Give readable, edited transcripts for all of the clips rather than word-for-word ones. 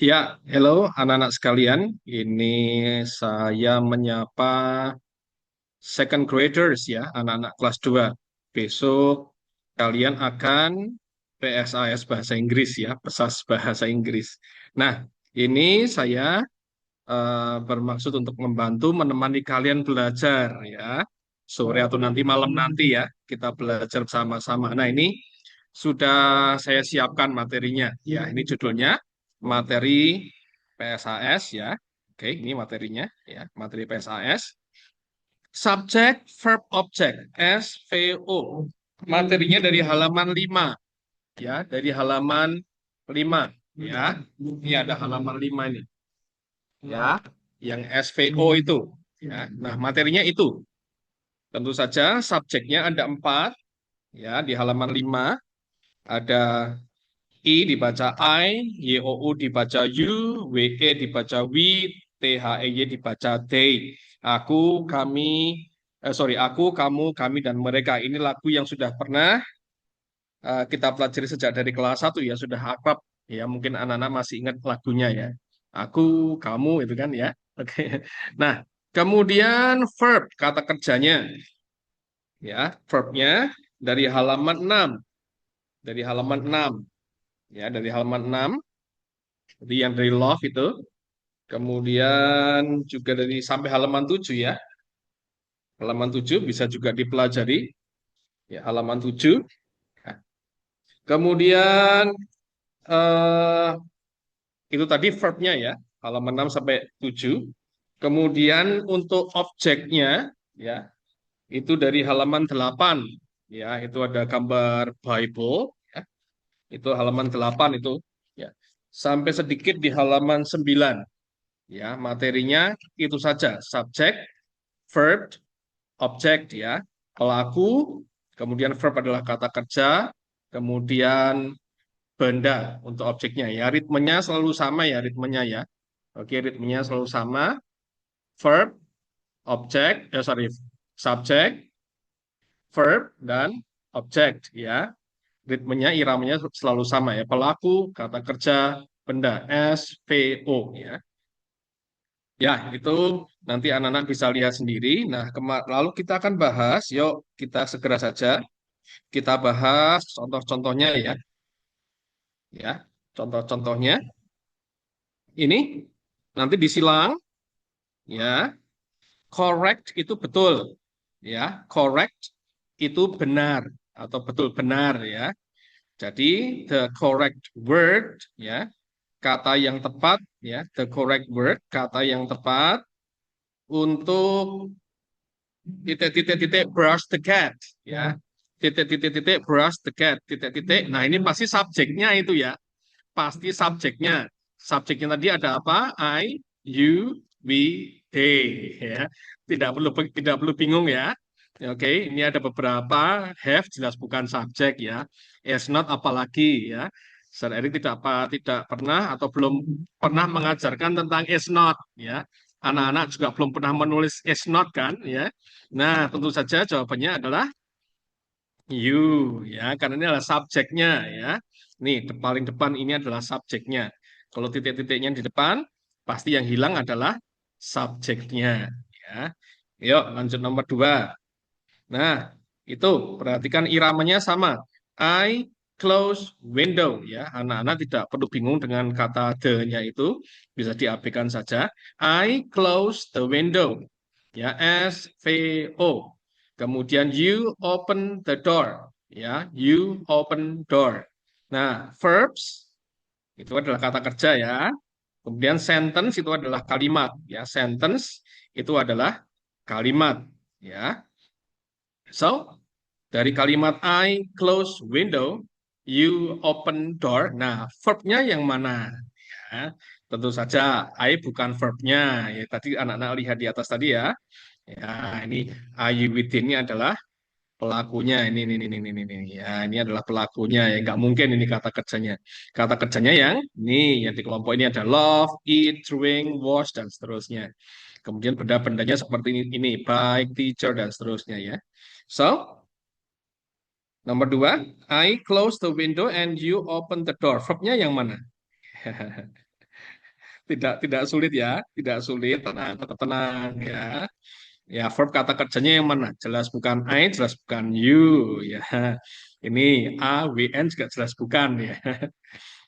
Ya, hello anak-anak sekalian. Ini saya menyapa second graders ya, anak-anak kelas 2. Besok kalian akan PSAS bahasa Inggris ya, pesas bahasa Inggris. Nah, ini saya bermaksud untuk membantu menemani kalian belajar ya. Sore atau nanti malam nanti ya, kita belajar bersama-sama. Nah, ini sudah saya siapkan materinya ya. Ini judulnya materi PSAS ya. Oke, ini materinya ya, materi PSAS. Subject, verb, object, SVO. Materinya dari halaman 5 ya, dari halaman 5 ya. Ini ada halaman 5 ini ya, yang SVO itu ya. Nah, materinya itu. Tentu saja subjeknya ada 4 ya, di halaman 5 ada I dibaca I, YOU dibaca you, WE dibaca we, THEY dibaca they. Aku, kamu, kami, dan mereka. Ini lagu yang sudah pernah kita pelajari sejak dari kelas 1 ya, sudah akrab. Ya, mungkin anak-anak masih ingat lagunya ya. Aku, kamu, itu kan ya. Oke. Nah, kemudian verb, kata kerjanya. Ya, verbnya dari halaman 6. Dari halaman 6. Ya, dari halaman 6. Jadi yang dari love itu. Kemudian juga dari sampai halaman 7 ya. Halaman 7 bisa juga dipelajari. Ya, halaman 7. Nah, kemudian eh, itu tadi verbnya ya. Halaman 6 sampai 7. Kemudian untuk objeknya ya, itu dari halaman 8. Ya, itu ada gambar Bible ya. Itu halaman 8 itu ya. Sampai sedikit di halaman 9. Ya, materinya itu saja, subjek, verb, objek ya, pelaku, kemudian verb adalah kata kerja, kemudian benda untuk objeknya ya. Ritmenya selalu sama ya, ritmenya ya. Oke, ritmenya selalu sama. Verb, objek, subjek, verb dan objek ya. Ritmenya, iramanya selalu sama ya. Pelaku, kata kerja, benda, SVO ya. Ya, itu nanti anak-anak bisa lihat sendiri. Nah, lalu kita akan bahas, yuk kita segera saja. Kita bahas contoh-contohnya ya. Ya, contoh-contohnya. Ini nanti disilang, ya. Correct itu betul, ya. Correct itu benar atau betul benar ya. Jadi the correct word, ya, kata yang tepat, ya. The correct word, kata yang tepat untuk titik-titik-titik brush the cat ya, titik-titik-titik brush the cat, titik-titik. Nah, ini pasti subjeknya itu ya, pasti subjeknya tadi ada apa? I, you, we, they ya, tidak perlu bingung ya. Oke, ini ada beberapa. Have jelas bukan subjek ya, is not apalagi ya. Sir Eric tidak pernah atau belum pernah mengajarkan tentang is not ya. Anak-anak juga belum pernah menulis is not kan ya. Nah, tentu saja jawabannya adalah you ya, karena ini adalah subjeknya ya. Nih, paling depan ini adalah subjeknya. Kalau titik-titiknya di depan, pasti yang hilang adalah subjeknya ya. Yuk, lanjut nomor 2. Nah, itu perhatikan iramanya sama. I close window ya. Anak-anak tidak perlu bingung dengan kata the-nya itu, bisa diabaikan saja. I close the window. Ya, SVO. Kemudian you open the door. Ya, you open door. Nah, verbs itu adalah kata kerja ya. Kemudian sentence itu adalah kalimat ya. Sentence itu adalah kalimat ya. So, dari kalimat I close window, you open door. Nah, verbnya yang mana? Ya, tentu saja I bukan verbnya. Ya, tadi anak-anak lihat di atas tadi ya. Ya, ini are you with ini adalah pelakunya. Ini. Ya, ini adalah pelakunya. Ya, nggak mungkin ini kata kerjanya. Kata kerjanya yang di kelompok ini ada love, eat, drink, wash, dan seterusnya. Kemudian benda-bendanya seperti ini, bike, teacher, dan seterusnya ya. So, nomor 2, I close the window and you open the door. Verbnya yang mana? Tidak sulit ya, tidak sulit. Tenang, tetap tenang ya. Ya, verb kata kerjanya yang mana? Jelas bukan I, jelas bukan you ya. Ini A, W, N juga jelas bukan ya.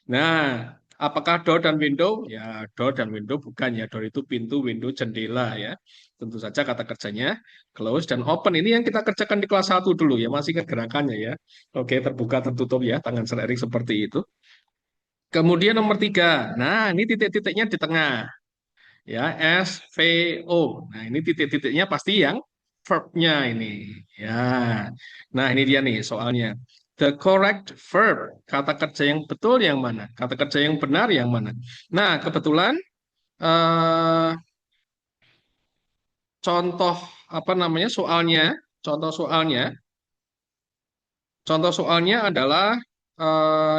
Nah, apakah door dan window? Ya, door dan window bukan ya. Door itu pintu, window jendela ya. Tentu saja kata kerjanya close dan open. Ini yang kita kerjakan di kelas 1 dulu ya. Masih ingat gerakannya ya. Oke, terbuka, tertutup ya. Tangan selerik seperti itu. Kemudian nomor 3. Nah, ini titik-titiknya di tengah. Ya, SVO. Nah, ini titik-titiknya pasti yang verb-nya ini. Ya. Nah, ini dia nih soalnya. The correct verb, kata kerja yang betul yang mana? Kata kerja yang benar yang mana? Nah, kebetulan eh, contoh apa namanya soalnya, contoh soalnya, contoh soalnya adalah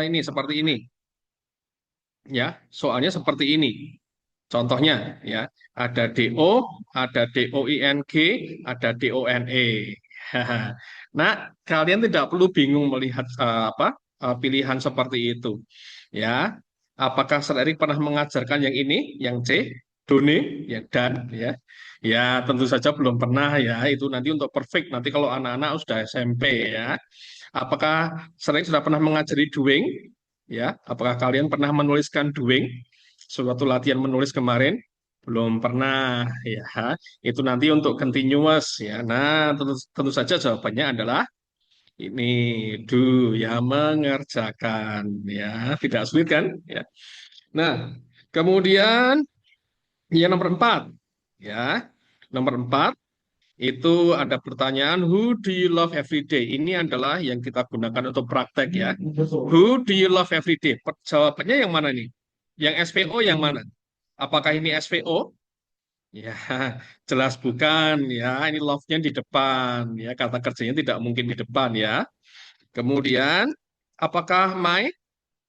ini seperti ini. Ya, soalnya seperti ini. Contohnya ya, ada DO, ada DOING, ada DONE. Nah, kalian tidak perlu bingung melihat pilihan seperti itu. Ya, apakah Sir Erik pernah mengajarkan yang ini, yang C, Done, yang dan ya? Ya, tentu saja belum pernah ya. Itu nanti untuk perfect. Nanti kalau anak-anak sudah SMP ya. Apakah Sir Erik sudah pernah mengajari doing? Ya, apakah kalian pernah menuliskan doing? Suatu latihan menulis kemarin? Belum pernah ya. Itu nanti untuk continuous ya. Nah, tentu saja jawabannya adalah ini do ya mengerjakan ya. Tidak sulit kan? Ya. Nah, kemudian yang nomor 4 ya. Nomor 4 itu ada pertanyaan who do you love every day? Ini adalah yang kita gunakan untuk praktek ya. Who do you love every day? Jawabannya yang mana nih? Yang SVO yang mana? Apakah ini SVO? Ya, jelas bukan ya. Ini love-nya di depan ya. Kata kerjanya tidak mungkin di depan ya. Kemudian, apakah my?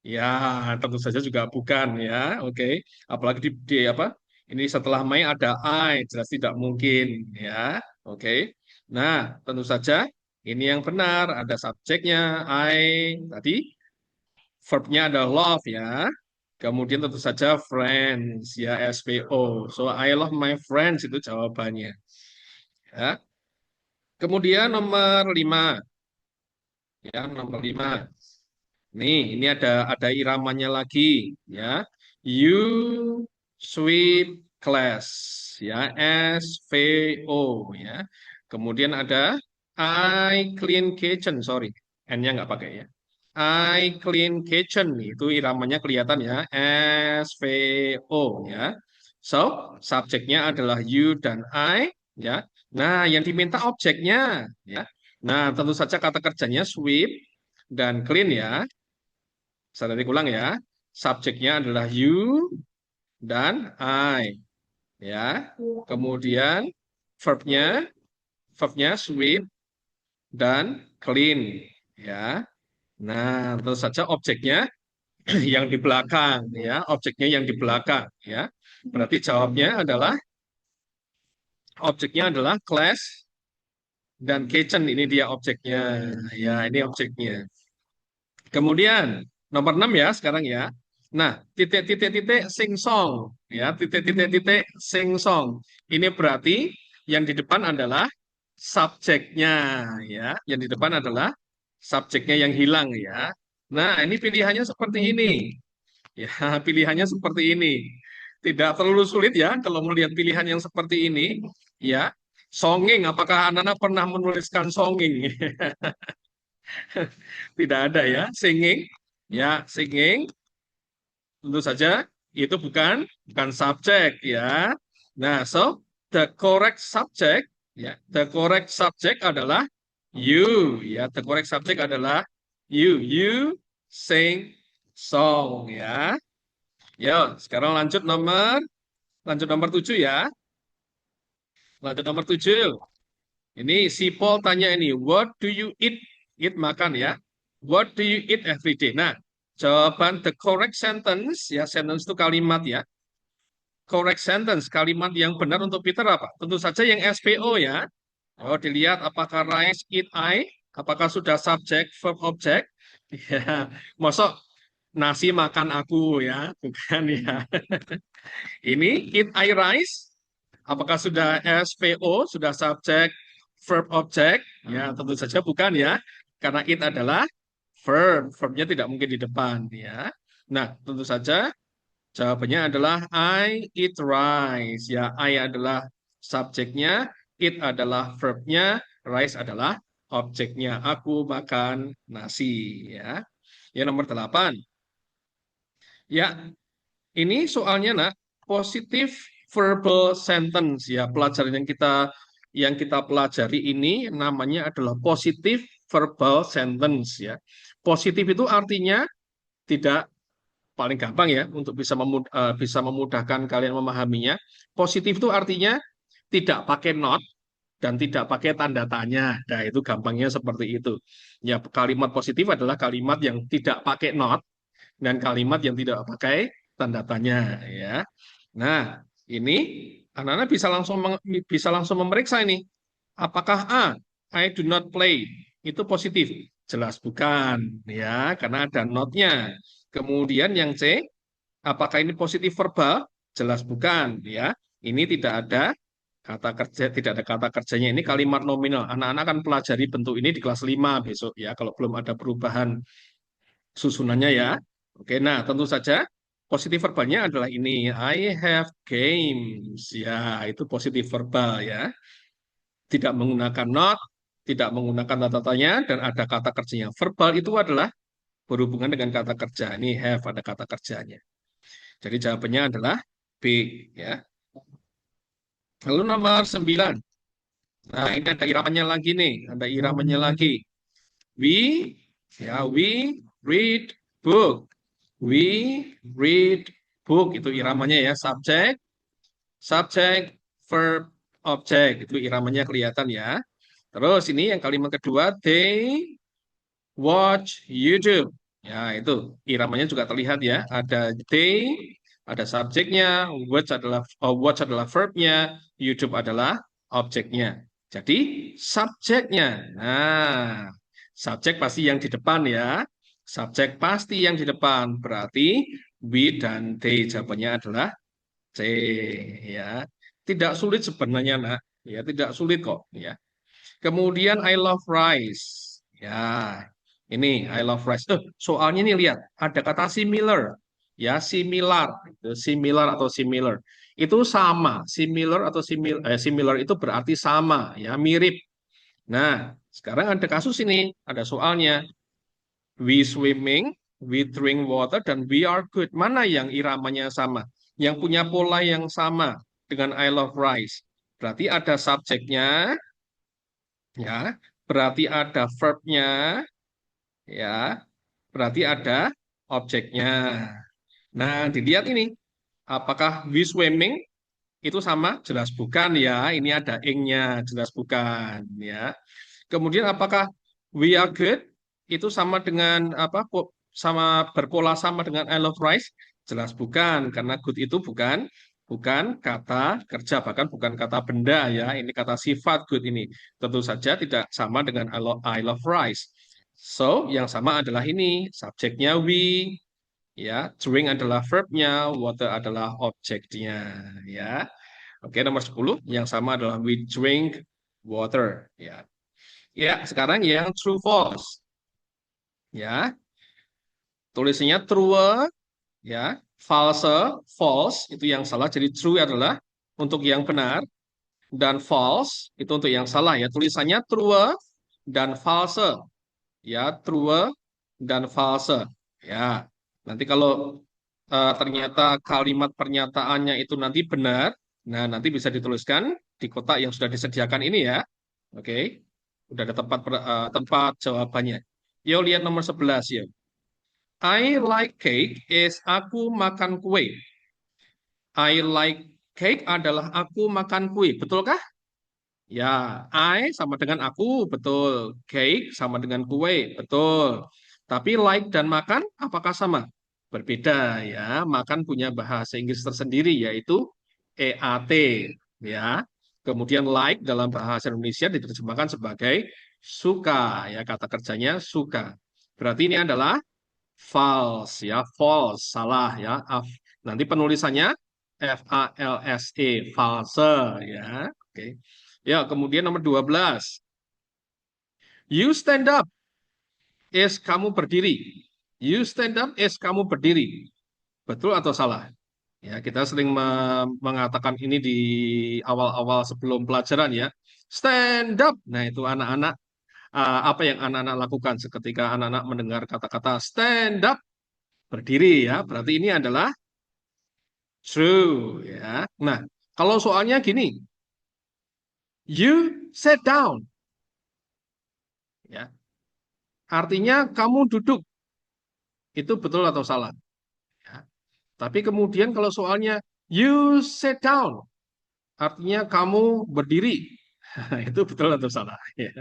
Ya, tentu saja juga bukan ya. Oke. Apalagi di apa? Ini setelah my ada I, jelas tidak mungkin ya. Oke. Nah, tentu saja ini yang benar. Ada subjeknya I tadi, verbnya ada love ya. Kemudian tentu saja friends ya SVO. So I love my friends itu jawabannya. Ya. Kemudian nomor 5 ya nomor 5. Nih ini ada iramanya lagi ya. You sweep class ya SVO ya. Kemudian ada I clean kitchen sorry N-nya nggak pakai ya. I clean kitchen itu iramanya kelihatan ya SVO ya. So subjeknya adalah you dan I ya. Nah yang diminta objeknya ya. Nah tentu saja kata kerjanya sweep dan clean ya. Saya tadi ulang ya. Subjeknya adalah you dan I ya. Kemudian verbnya verbnya sweep dan clean ya. Nah, tentu saja objeknya yang di belakang ya, objeknya yang di belakang ya. Berarti jawabnya adalah objeknya adalah class dan kitchen ini dia objeknya. Ya, ini objeknya. Kemudian nomor 6 ya sekarang ya. Nah, titik-titik-titik sing song ya, titik-titik-titik sing song. Ini berarti yang di depan adalah subjeknya ya. Yang di depan adalah subjeknya yang hilang ya. Nah, ini pilihannya seperti ini. Ya, pilihannya seperti ini. Tidak terlalu sulit ya kalau melihat pilihan yang seperti ini. Ya, songing. Apakah anak-anak pernah menuliskan songing? Tidak ada ya. Singing. Ya, singing. Tentu saja itu bukan subjek ya. Nah, so the correct subject ya, the correct subject adalah you ya. The correct subject adalah you. You sing song ya. Yo, sekarang lanjut nomor 7 ya. Lanjut nomor 7. Ini si Paul tanya ini, what do you eat? Eat makan ya. What do you eat every day? Nah, jawaban the correct sentence ya, sentence itu kalimat ya. Correct sentence, kalimat yang benar untuk Peter apa? Tentu saja yang SPO ya. Oh, dilihat apakah rice, eat, I, apakah sudah subject, verb, object. Ya, masuk. nasi makan aku ya, bukan ya. Ini eat I rice. Apakah sudah SVO, sudah subject, verb, object? Ya, tentu saja bukan ya. Karena it adalah verb. Verbnya tidak mungkin di depan ya. Nah, tentu saja jawabannya adalah I eat rice. Ya, I adalah subjeknya, it adalah verbnya, rice adalah objeknya. Aku makan nasi ya. Yang nomor 8. Ya, ini soalnya nak positif verbal sentence ya. Pelajaran yang kita pelajari ini namanya adalah positif verbal sentence ya. Positif itu artinya tidak paling gampang ya untuk bisa memudahkan kalian memahaminya. Positif itu artinya tidak pakai not dan tidak pakai tanda tanya. Nah, itu gampangnya seperti itu. Ya, kalimat positif adalah kalimat yang tidak pakai not dan kalimat yang tidak pakai tanda tanya ya. Nah, ini anak-anak bisa langsung memeriksa ini. Apakah A, I do not play itu positif? Jelas bukan ya, karena ada not-nya. Kemudian yang C, apakah ini positif verbal? Jelas bukan ya. Ini tidak ada kata kerja, tidak ada kata kerjanya. Ini kalimat nominal. Anak-anak akan pelajari bentuk ini di kelas 5 besok ya, kalau belum ada perubahan susunannya ya. Oke, nah tentu saja positif verbalnya adalah ini. I have games. Ya, itu positif verbal ya. Tidak menggunakan not, tidak menggunakan tata tanya, dan ada kata kerjanya. Verbal itu adalah berhubungan dengan kata kerja. Ini have ada kata kerjanya. Jadi jawabannya adalah B ya. Lalu nomor 9. Nah, ini ada iramanya lagi nih. Ada iramanya lagi. We, we read book. We read book itu iramanya ya, subject, verb, object itu iramanya kelihatan ya. Terus ini yang kalimat kedua, they watch YouTube. Ya, itu iramanya juga terlihat ya. Ada they, ada subjeknya, watch adalah verbnya, YouTube adalah objeknya. Jadi subjeknya. Nah, subjek pasti yang di depan ya. Subjek pasti yang di depan. Berarti we dan they jawabannya adalah C ya. Tidak sulit sebenarnya, Nak. Ya, tidak sulit kok ya. Kemudian I love rice. Ya, ini I love rice. Soalnya nih lihat, ada kata similar. Ya, similar. Similar atau similar. Itu sama. Similar itu berarti sama, ya, mirip. Nah, sekarang ada kasus ini, ada soalnya. We swimming, we drink water, dan we are good. Mana yang iramanya sama? Yang punya pola yang sama dengan I love rice. Berarti ada subjeknya, ya, berarti ada verbnya, ya, berarti ada objeknya. Nah, dilihat ini, apakah we swimming itu sama? Jelas bukan ya. Ini ada ing-nya, jelas bukan ya. Kemudian apakah we are good itu sama dengan apa? Sama berpola sama dengan I love rice? Jelas bukan, karena good itu bukan kata kerja, bahkan bukan kata benda ya. Ini kata sifat good ini. Tentu saja tidak sama dengan I love rice. So, yang sama adalah ini, subjeknya we, ya, drink adalah verbnya, water adalah objeknya, ya. Oke, nomor 10 yang sama adalah we drink water, ya. Ya, sekarang yang true false. Ya, tulisnya true, ya, false, false itu yang salah. Jadi true adalah untuk yang benar dan false itu untuk yang salah ya. Tulisannya true dan false. Ya, true dan false. Ya. Nanti kalau ternyata kalimat pernyataannya itu nanti benar, nah nanti bisa dituliskan di kotak yang sudah disediakan ini ya. Oke. Udah ada tempat jawabannya. Yo lihat nomor 11 ya. I like cake is aku makan kue. I like cake adalah aku makan kue. Betulkah? Ya, I sama dengan aku, betul. Cake sama dengan kue, betul. Tapi like dan makan apakah sama? Berbeda ya. Makan punya bahasa Inggris tersendiri yaitu EAT ya. Kemudian like dalam bahasa Indonesia diterjemahkan sebagai suka ya, kata kerjanya suka. Berarti ini adalah false ya, false, salah ya. Nanti penulisannya FALSE, false ya. Oke. Ya, kemudian nomor 12. You stand up is kamu berdiri. You stand up is kamu berdiri. Betul atau salah? Ya, kita sering mengatakan ini di awal-awal sebelum pelajaran ya. Stand up. Nah, itu anak-anak apa yang anak-anak lakukan seketika anak-anak mendengar kata-kata stand up, berdiri ya. Berarti ini adalah true ya. Nah, kalau soalnya gini, you sit down ya. Artinya kamu duduk. Itu betul atau salah? Ya. Tapi kemudian kalau soalnya you sit down, artinya kamu berdiri. Itu betul atau salah? Ya,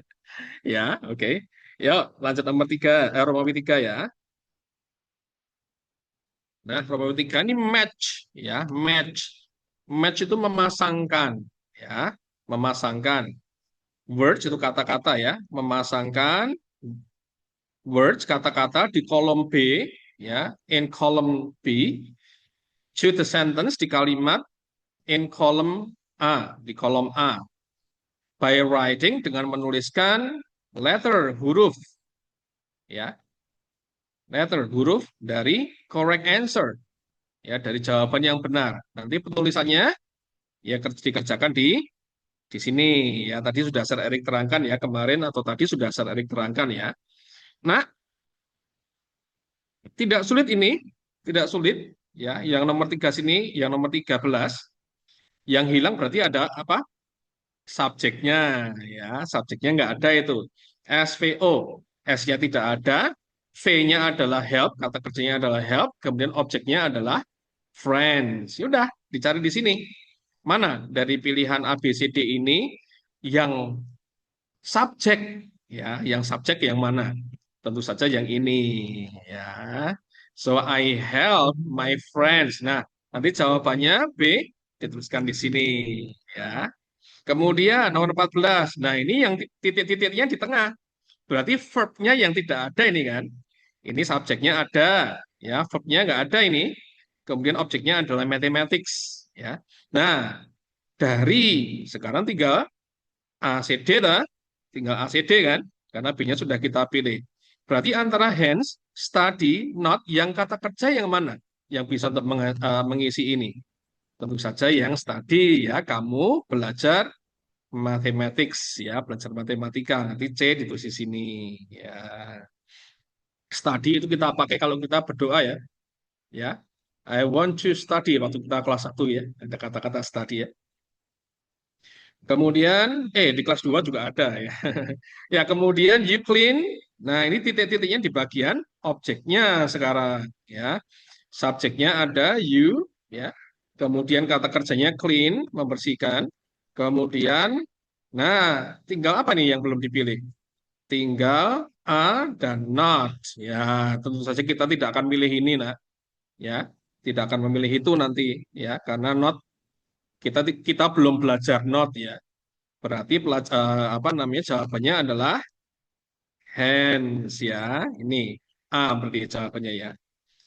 ya, oke. Yuk, lanjut nomor 3, Romawi 3 ya. Nah, Romawi 3 ini match ya, match. Match itu memasangkan ya, memasangkan. Words itu kata-kata ya, memasangkan words kata-kata di kolom B ya, in column B to the sentence di kalimat in column A, di kolom A. By writing dengan menuliskan letter huruf ya, letter huruf dari correct answer ya, dari jawaban yang benar. Nanti penulisannya ya dikerjakan di sini ya. Tadi sudah Sir Erik terangkan ya kemarin atau tadi sudah Sir Erik terangkan ya. Nah, tidak sulit ini, tidak sulit ya. Yang nomor 3 sini, yang nomor 13, yang hilang berarti ada apa? Subjeknya ya, subjeknya nggak ada itu. SVO, S-nya tidak ada, V-nya adalah help, kata kerjanya adalah help, kemudian objeknya adalah friends. Sudah, dicari di sini. Mana dari pilihan A, B, C, D ini yang subjek ya, yang subjek yang mana? Tentu saja yang ini ya. So I help my friends. Nah, nanti jawabannya B dituliskan di sini ya. Kemudian nomor 14. Nah, ini yang titik-titiknya di tengah. Berarti verb-nya yang tidak ada ini kan. Ini subjeknya ada ya, verb-nya nggak ada ini. Kemudian objeknya adalah mathematics ya. Nah, dari sekarang tinggal ACD lah, tinggal ACD kan, karena B-nya sudah kita pilih. Berarti antara hands, study, not, yang kata kerja yang mana yang bisa untuk mengisi ini? Tentu saja yang study ya, kamu belajar mathematics ya, belajar matematika. Nanti C ditulis di sini ya. Study itu kita pakai kalau kita berdoa ya, ya. I want to study waktu kita kelas 1 ya, ada kata-kata study ya. Kemudian, di kelas 2 juga ada ya. Ya, kemudian you clean. Nah, ini titik-titiknya di bagian objeknya sekarang ya. Subjeknya ada you ya. Kemudian kata kerjanya clean, membersihkan. Kemudian, nah, tinggal apa nih yang belum dipilih? Tinggal a dan not. Ya, tentu saja kita tidak akan milih ini, nah, ya. Tidak akan memilih itu nanti ya, karena not kita kita belum belajar not ya. Berarti apa namanya jawabannya adalah hands ya. Ini A berarti jawabannya ya.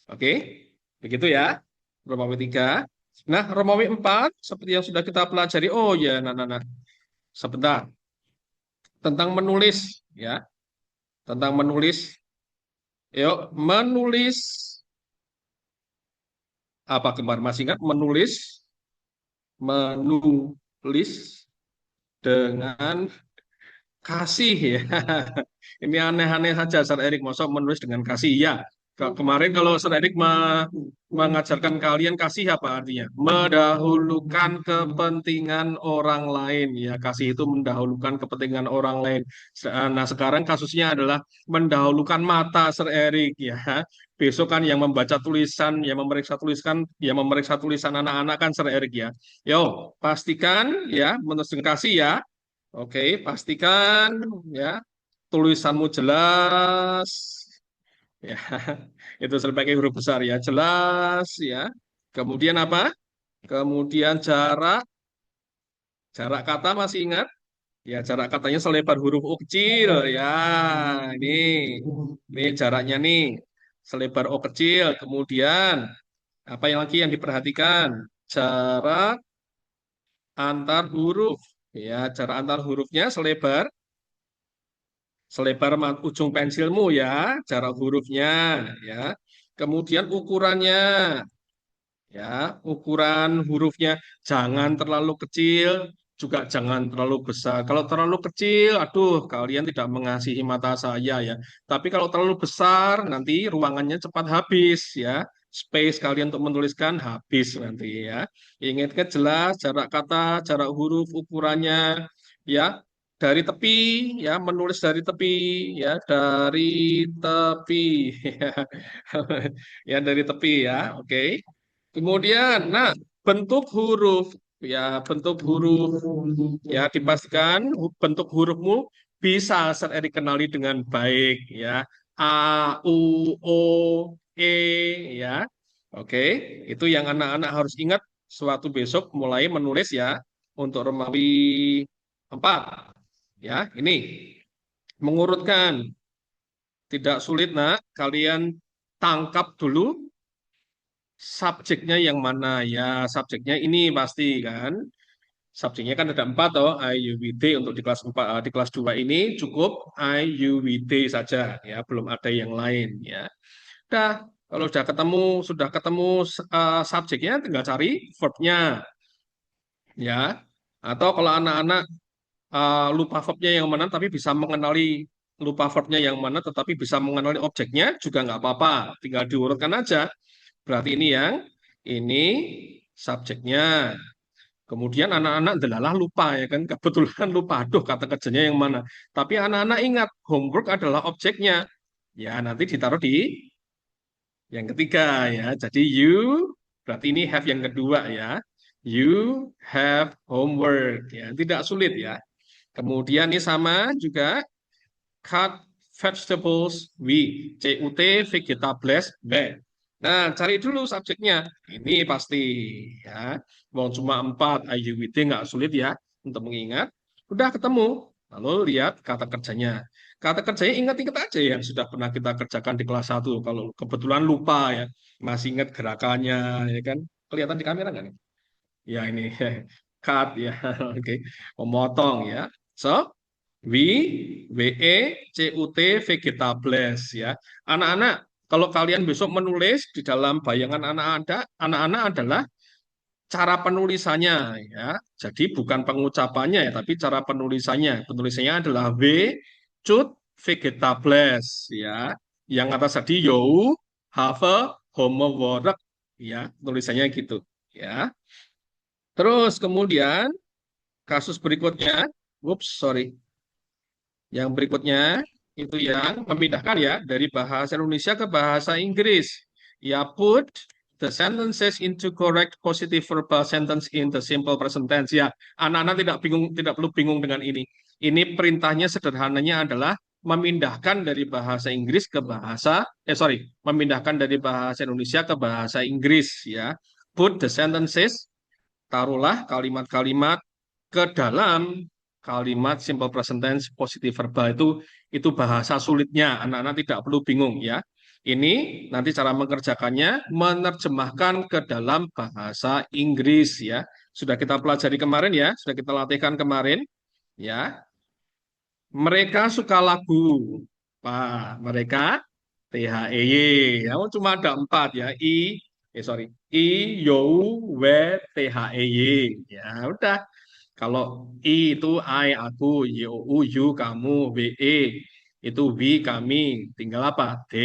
Oke, begitu ya. Romawi 3. Nah, Romawi 4 seperti yang sudah kita pelajari. Oh ya, nah. Sebentar. Tentang menulis ya. Tentang menulis. Yuk, menulis apa kemarin masih ingat? Menulis dengan kasih ya. Ini aneh-aneh saja Sir Erik masa menulis dengan kasih. Ya, kemarin kalau Sir Erik mengajarkan kalian kasih apa artinya? Mendahulukan kepentingan orang lain. Ya, kasih itu mendahulukan kepentingan orang lain. Nah, sekarang kasusnya adalah mendahulukan mata Sir Erik ya. Besok kan yang membaca tulisan, yang memeriksa tulisan anak-anak kan Sir Erik ya. Yo, pastikan ya menulis dengan kasih ya. Oke, pastikan ya tulisanmu jelas ya. Itu sebagai huruf besar ya, jelas ya. Kemudian apa? Kemudian jarak, jarak kata masih ingat? Ya, jarak katanya selebar huruf U kecil ya. Ini jaraknya nih. selebar O kecil. Kemudian apa yang lagi yang diperhatikan? Jarak antar huruf. Ya, jarak antar hurufnya selebar ujung pensilmu ya, jarak hurufnya ya. Kemudian ukurannya ya, ukuran hurufnya jangan terlalu kecil, juga jangan terlalu besar. Kalau terlalu kecil, aduh, kalian tidak mengasihi mata saya ya. Tapi kalau terlalu besar, nanti ruangannya cepat habis ya. Space kalian untuk menuliskan habis nanti ya. Ingatkan jelas jarak kata, jarak huruf, ukurannya ya. Dari tepi ya, menulis dari tepi ya, dari tepi ya, dari tepi ya. Oke. Kemudian, nah, bentuk huruf, ya, bentuk huruf, ya, dipastikan bentuk hurufmu bisa dikenali dengan baik, ya. A, U, O, E, ya. Oke, itu yang anak-anak harus ingat suatu besok mulai menulis ya, untuk Romawi 4. Ya, ini mengurutkan, tidak sulit, nak. Kalian tangkap dulu subjeknya yang mana ya, subjeknya ini pasti kan, subjeknya kan ada 4 toh, IUWD. Untuk di kelas 4, di kelas 2 ini cukup IUWD saja ya, belum ada yang lain ya. Udah, kalau sudah ketemu subjeknya, tinggal cari verbnya ya. Atau kalau anak-anak lupa verbnya yang mana tapi bisa mengenali, lupa verbnya yang mana tetapi bisa mengenali objeknya, juga nggak apa-apa, tinggal diurutkan aja. Berarti ini yang ini subjeknya. Kemudian anak-anak delalah lupa ya kan, kebetulan lupa, aduh kata kerjanya yang mana. Tapi anak-anak ingat homework adalah objeknya. Ya nanti ditaruh di yang ketiga ya. Jadi you berarti ini have yang kedua ya. You have homework ya, tidak sulit ya. Kemudian ini sama juga, cut vegetables with, CUT vegetables B. Nah, cari dulu subjeknya. Ini pasti ya. Mau cuma 4 IUWD nggak sulit ya untuk mengingat. Udah ketemu. Lalu lihat kata kerjanya. Kata kerjanya ingat-ingat aja yang sudah pernah kita kerjakan di kelas 1. Kalau kebetulan lupa ya, masih ingat gerakannya ya kan. Kelihatan di kamera nggak nih? Ya ini cut ya. Oke. Memotong ya. So, W, WE, CUT, vegetables ya. Anak-anak, kalau kalian besok menulis di dalam bayangan anak-anak adalah cara penulisannya ya. Jadi bukan pengucapannya ya, tapi cara penulisannya. Penulisannya adalah W, cut, vegetables ya. Yang atas tadi you have a homework ya. Tulisannya gitu ya. Terus kemudian kasus berikutnya, whoops, sorry. Yang berikutnya itu yang memindahkan ya dari bahasa Indonesia ke bahasa Inggris. Ya, put the sentences into correct positive verbal sentence in the simple present tense. Ya, anak-anak tidak bingung, tidak perlu bingung dengan ini. Ini perintahnya sederhananya adalah memindahkan dari bahasa Inggris ke bahasa, memindahkan dari bahasa Indonesia ke bahasa Inggris ya. Put the sentences, taruhlah kalimat-kalimat ke dalam kalimat simple present tense positive verbal. Itu bahasa sulitnya, anak-anak tidak perlu bingung ya. Ini nanti cara mengerjakannya menerjemahkan ke dalam bahasa Inggris ya. Sudah kita pelajari kemarin ya, sudah kita latihkan kemarin ya. Mereka suka lagu. Pak, mereka THEY ya, cuma ada 4 ya. I, you, W, THEY ya. Udah, kalau I itu I, aku, YOU, you, kamu, WE, itu we, kami. Tinggal apa? D,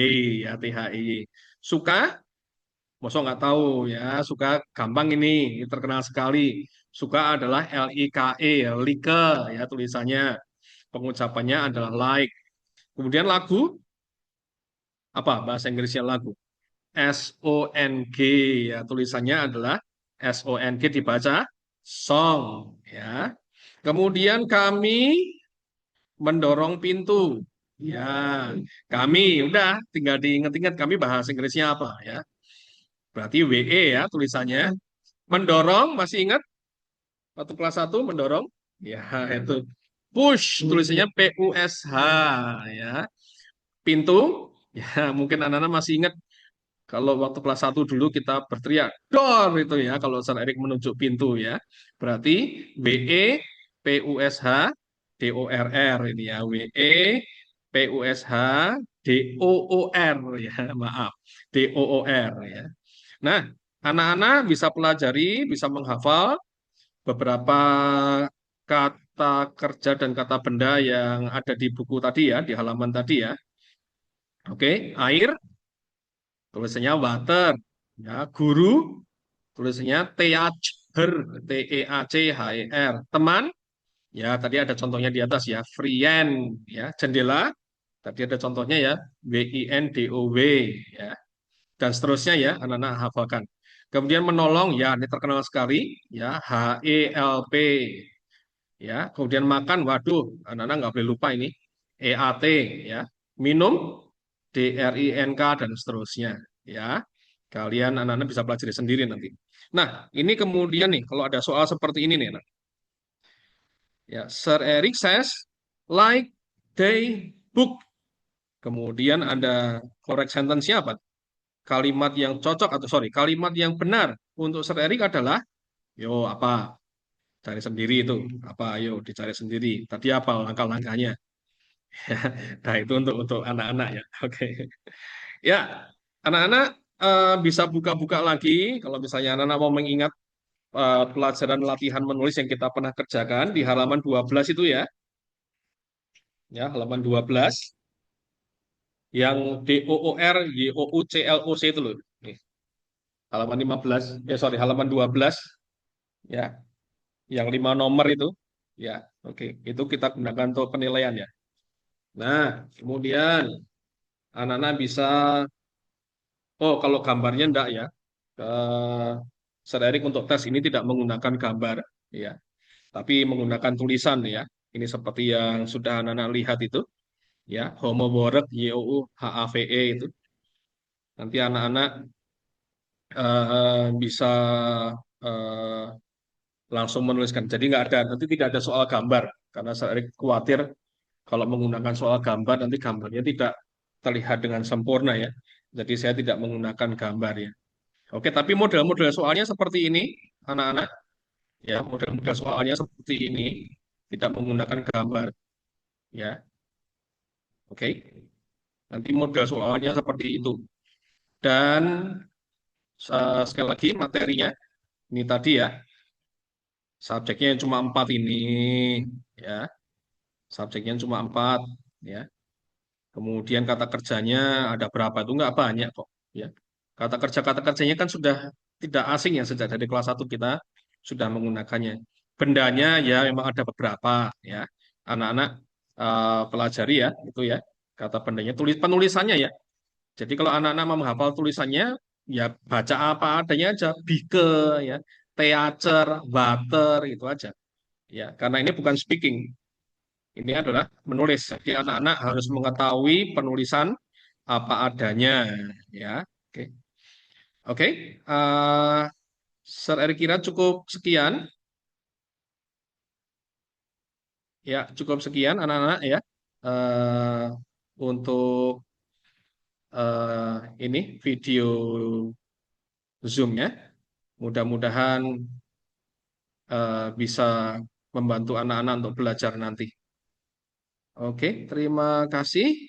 ya, THI. Suka? Masa nggak tahu ya. Suka gampang ini terkenal sekali. Suka adalah LIKE, like, ya tulisannya. Pengucapannya adalah like. Kemudian lagu, apa bahasa Inggrisnya lagu? SONG, ya tulisannya adalah SONG, dibaca song ya. Kemudian kami mendorong pintu. Ya, kami udah tinggal diingat-ingat kami bahasa Inggrisnya apa ya. Berarti WE ya tulisannya. Mendorong masih ingat waktu kelas 1 mendorong? Ya, itu push tulisannya PUSH ya. Pintu Ya, mungkin anak-anak masih ingat kalau waktu kelas 1 dulu kita berteriak dor itu ya kalau Sir Erik menunjuk pintu ya. Berarti WEPUSH DORR ini ya. WEPUSH DOOR ya, maaf. DOOR ya. Nah, anak-anak bisa pelajari, bisa menghafal beberapa kata kerja dan kata benda yang ada di buku tadi ya, di halaman tadi ya. Oke, air, tulisannya water. Ya, guru, tulisannya teacher, TEACHER. Teman, ya tadi ada contohnya di atas ya, friend, ya. Jendela, tadi ada contohnya ya, WINDOW, ya. Dan seterusnya ya, anak-anak hafalkan. Kemudian menolong, ya ini terkenal sekali, ya, HELP, ya. Kemudian makan, waduh, anak-anak nggak boleh lupa ini, EAT, ya. Minum, DRINK dan seterusnya, ya. Kalian anak-anak bisa pelajari sendiri nanti. Nah, ini kemudian nih, kalau ada soal seperti ini nih, nah, ya, Sir Eric says, like they book. Kemudian ada correct sentence-nya apa? Kalimat yang cocok atau sorry, kalimat yang benar untuk Sir Eric adalah, yo apa? Cari sendiri itu, apa? Ayo dicari sendiri. Tadi apa langkah-langkahnya? Nah, itu untuk anak-anak ya. Oke. Ya, anak-anak bisa buka-buka lagi kalau misalnya anak-anak mau mengingat pelajaran latihan menulis yang kita pernah kerjakan di halaman 12 itu ya. Ya, halaman 12 yang DOOR YOUCLOC itu loh. Nih, halaman 15. Sorry, halaman 12 ya, yang 5 nomor itu. Ya, oke. Itu kita gunakan untuk penilaian ya. Nah, kemudian anak-anak bisa oh kalau gambarnya enggak ya. Eh Sir Erik untuk tes ini tidak menggunakan gambar ya, tapi menggunakan tulisan ya. Ini seperti yang sudah anak-anak lihat itu ya, homework YOUHAVE itu. Nanti anak-anak bisa eh, langsung menuliskan. Jadi nggak ada, nanti tidak ada soal gambar karena saya khawatir kalau menggunakan soal gambar nanti gambarnya tidak terlihat dengan sempurna ya. Jadi saya tidak menggunakan gambar ya. Oke, tapi model-model soalnya seperti ini, anak-anak ya, model-model soalnya seperti ini, tidak menggunakan gambar ya. Oke, nanti model soalnya seperti itu. Dan sekali lagi materinya ini tadi ya, subjeknya cuma 4 ini ya, subjeknya cuma 4 ya. Kemudian kata kerjanya ada berapa itu nggak banyak kok ya. Kata kerjanya kan sudah tidak asing ya sejak dari kelas 1 kita sudah menggunakannya. Bendanya ya memang ada beberapa ya. Anak-anak pelajari ya itu ya. Kata bendanya penulisannya ya. Jadi kalau anak-anak mau menghafal tulisannya ya baca apa adanya aja. Bike ya, teacher, water itu aja. Ya, karena ini bukan speaking. Ini adalah menulis. Jadi anak-anak harus mengetahui penulisan apa adanya, ya. Oke, oke. Sir Erick kira cukup sekian, ya, cukup sekian anak-anak ya. Eh, untuk ini video Zoom-nya, mudah-mudahan bisa membantu anak-anak untuk belajar nanti. Oke, terima kasih.